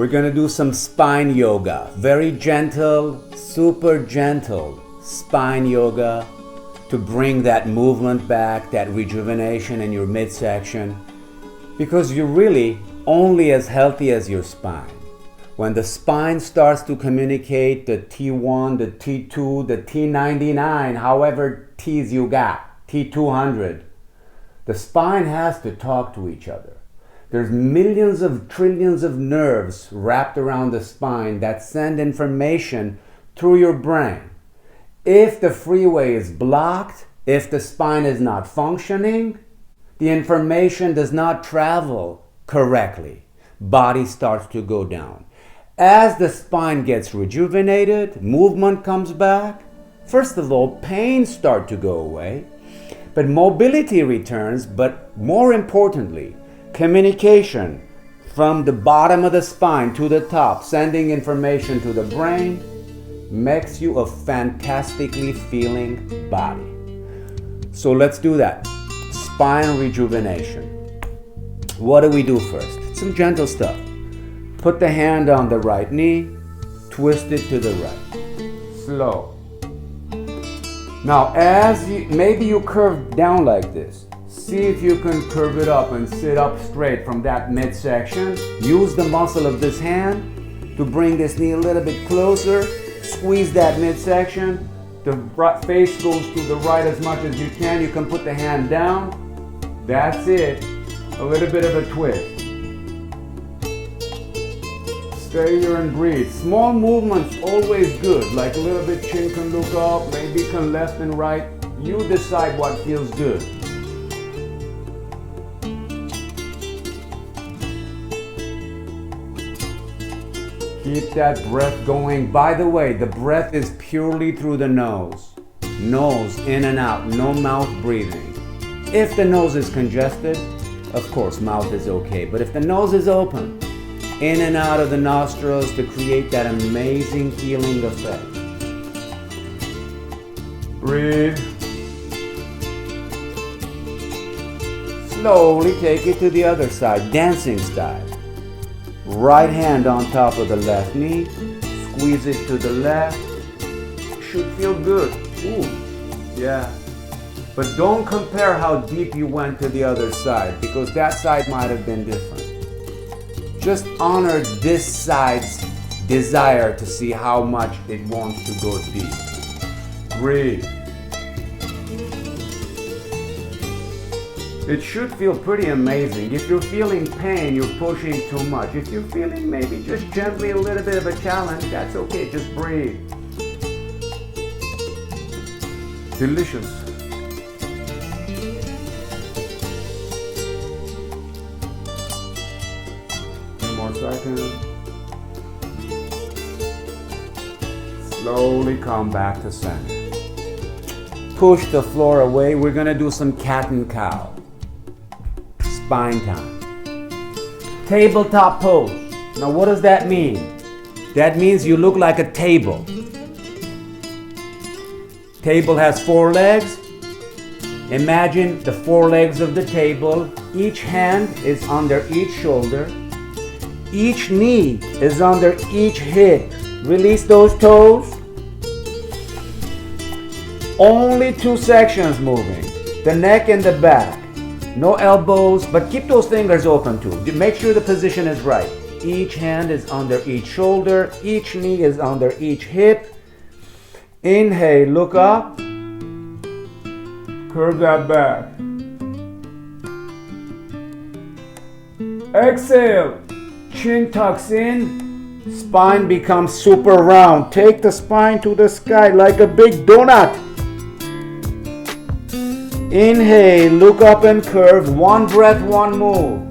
We're going to do some spine yoga. Very gentle, super gentle spine yoga to bring that movement back, that rejuvenation in your midsection. Because you're really only as healthy as your spine. When the spine starts to communicate, the T1, the T2, the T99, however T's you got, T200, the spine has to talk to each other. There's millions of trillions of nerves wrapped around the spine that send information through your brain. If the freeway is blocked, if the spine is not functioning, the information does not travel correctly. Body starts to go down. As the spine gets rejuvenated, movement comes back. First of all, pain starts to go away, but mobility returns, but more importantly, communication from the bottom of the spine to the top, sending information to the brain, makes you a fantastically feeling body. So let's do that. Spine rejuvenation. What do we do first? Some gentle stuff. Put the hand on the right knee, twist it to the right. Slow. Now, maybe you curve down like this. See if you can curve it up and sit up straight from that midsection. Use the muscle of this hand to bring this knee a little bit closer. Squeeze that midsection. The face goes to the right as much as you can. You can put the hand down. That's it. A little bit of a twist. Stay here and breathe. Small movements always good. Like a little bit chin can look up, maybe can left and right. You decide what feels good. Keep that breath going. By the way, the breath is purely through the nose. Nose in and out, no mouth breathing. If the nose is congested, of course, mouth is okay. But if the nose is open, in and out of the nostrils to create that amazing healing effect. Breathe. Slowly take it to the other side, dancing style. Right hand on top of the left knee. Squeeze it to the left. Should feel good. Ooh, yeah. But don't compare how deep you went to the other side, because that side might have been different. Just honor this side's desire to see how much it wants to go deep. Breathe. It should feel pretty amazing. If you're feeling pain, you're pushing too much. If you're feeling maybe just gently a little bit of a challenge, that's okay. Just breathe. Delicious. Second. Slowly come back to center. Push the floor away. We're going to do some cat and cow. Spine time. Tabletop pose. Now what does that mean? That means you look like a table. Table has 4 legs. Imagine the 4 legs of the table. Each hand is under each shoulder. Each knee is under each hip. Release those toes. Only 2 sections moving. The neck and the back. No elbows, but keep those fingers open too. Make sure the position is right. Each hand is under each shoulder. Each knee is under each hip. Inhale, look up. Curve that back. Exhale. Chin tucks in, spine becomes super round. Take the spine to the sky like a big donut. Inhale, look up and curve. 1 breath, 1 move.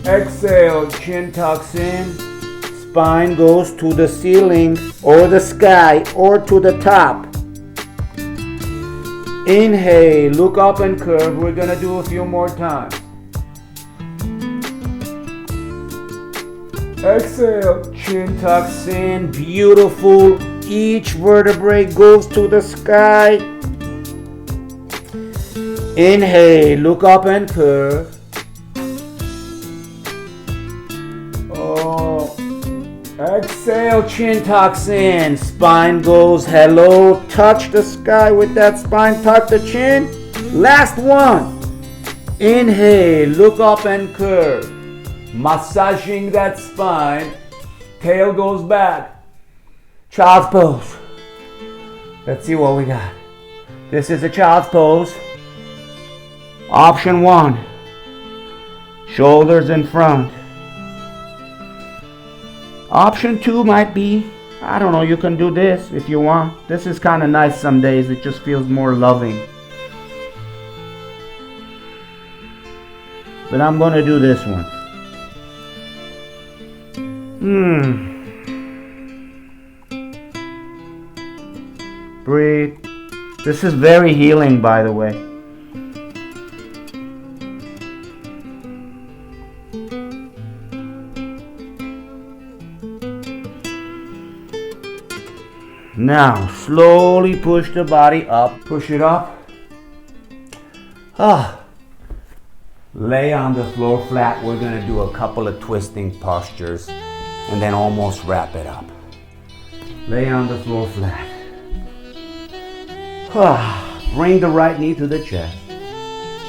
Exhale, chin tucks in, spine goes to the ceiling or the sky or to the top. Inhale, look up and curve. We're going to do a few more times. Exhale, chin tucks in. Beautiful. Each vertebrae goes to the sky. Inhale, look up and curve. Exhale, chin tucks in. Spine goes hello. Touch the sky with that spine. Tuck the chin. Last one. Inhale, look up and curve. Massaging that spine. Tail goes back. Child's pose. Let's see what we got. This is a child's pose. Option 1. Shoulders in front. Option 2 might be, I don't know, you can do this if you want. This is kind of nice some days. It just feels more loving. But I'm going to do this one. Breathe. This is very healing, by the way. Now, slowly push the body up. Push it up. Lay on the floor flat. We're going to do a couple of twisting postures and then almost wrap it up. Lay on the floor flat. Bring the right knee to the chest.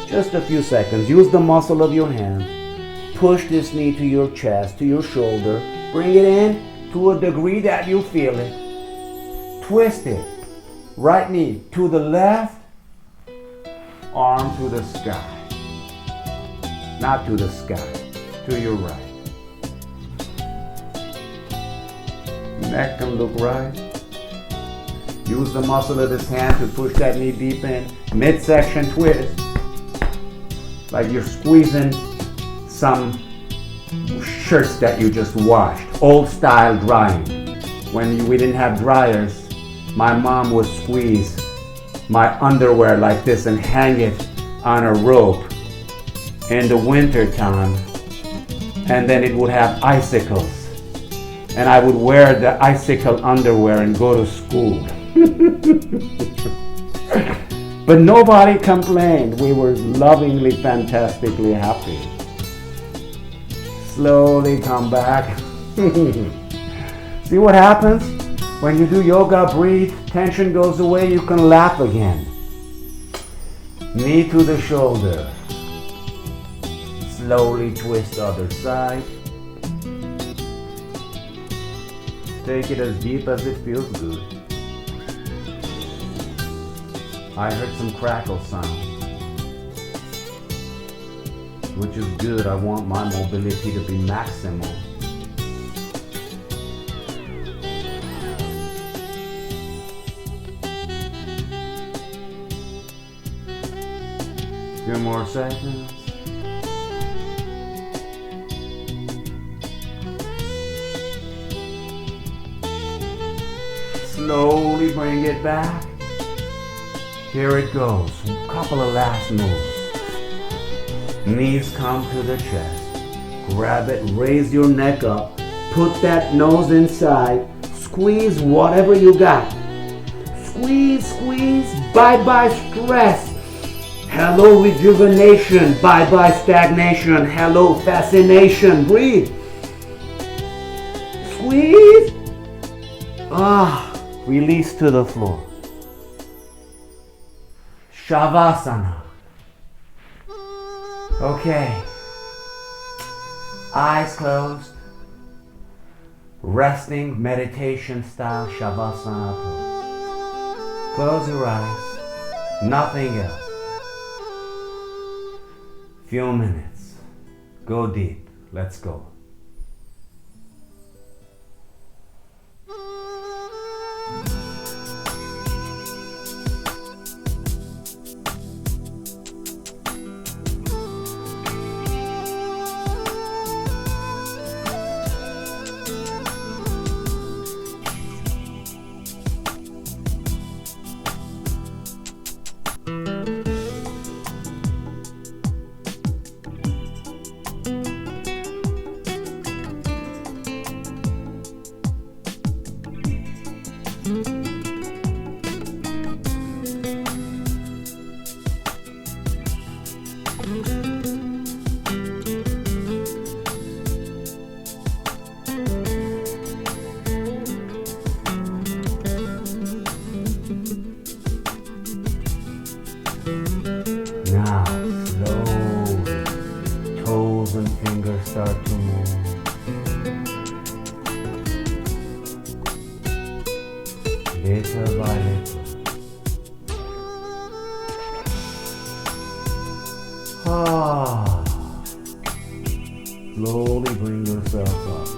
Just a few seconds. Use the muscle of your hand. Push this knee to your chest, to your shoulder. Bring it in to a degree that you feel it. Twist it. Right knee to the left, arm to the sky. Not to the sky, to your right. Neck can look right. Use the muscle of this hand to push that knee deep in. Midsection twist. Like you're squeezing some shirts that you just washed. Old style drying. When we didn't have dryers, my mom would squeeze my underwear like this and hang it on a rope in the winter time. And then it would have icicles. And I would wear the icicle underwear and go to school. But nobody complained. We were lovingly, fantastically happy. Slowly come back. See what happens? When you do yoga, breathe, tension goes away, you can laugh again. Knee to the shoulder. Slowly twist other side. Take it as deep as it feels good. I heard some crackle sound, which is good. I want my mobility to be maximal. Few more seconds. Slowly bring it back. Here it goes. A couple of last moves. Knees come to the chest. Grab it, raise your neck up. Put that nose inside. Squeeze whatever you got. Squeeze, squeeze. Bye-bye stress. Hello rejuvenation. Bye-bye stagnation. Hello fascination. Breathe. Squeeze. Release to the floor. Shavasana. Okay. Eyes closed. Resting meditation style Shavasana pose. Close your eyes. Nothing else. Few minutes. Go deep. Let's go. little by little. Slowly bring yourself up.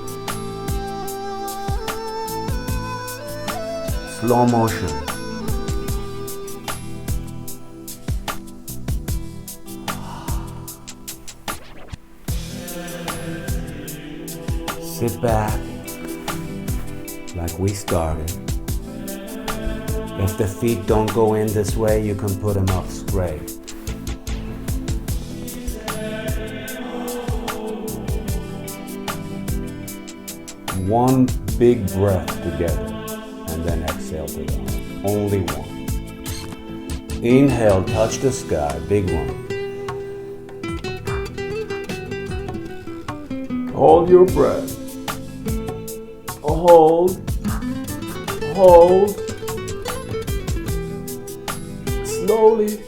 Slow motion. Sit back like we started. If the feet don't go in this way, you can put them up straight. One big breath together and then exhale to the heart. Only one. Inhale, touch the sky, big one. Hold your breath. Hold. Slowly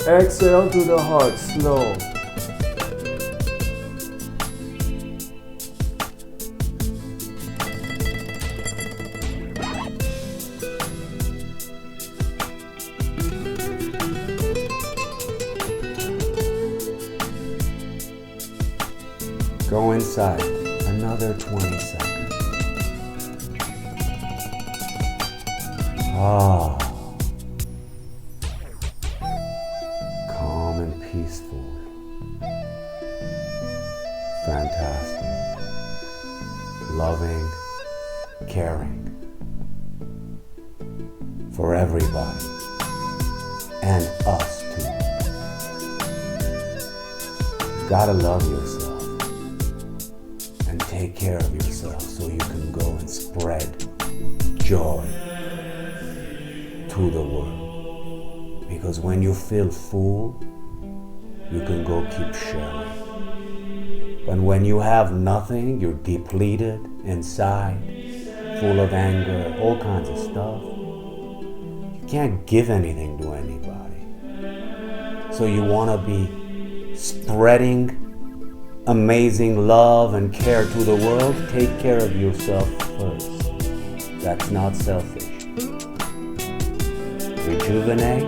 exhale to the heart, slow. Go inside, another 20 seconds. Calm and peaceful. Fantastic. Loving, caring. For everybody. And us too. You gotta love yourself. Take care of yourself so you can go and spread joy to the world. Because when you feel full, you can go keep sharing. But when you have nothing, you're depleted inside, full of anger, all kinds of stuff. You can't give anything to anybody. So you want to be spreading amazing love and care to the world. Take care of yourself first. That's not selfish. Rejuvenate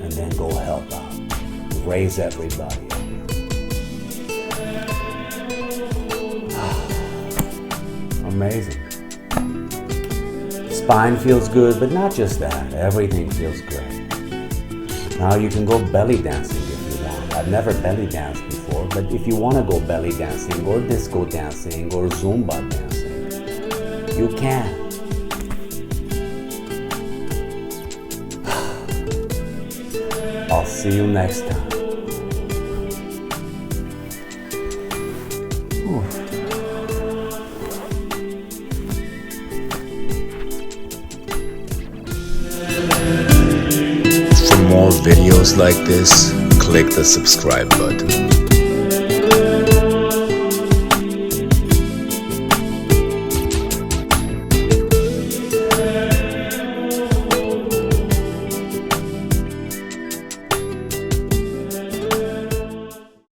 and then go help out. Raise everybody up. Amazing. Spine feels good, but not just that. Everything feels great. Now you can go belly dancing if you want. I've never belly danced before, but if you want to go belly dancing or disco dancing or Zumba dancing, you can. I'll see you next time. For more videos like this, click the subscribe button.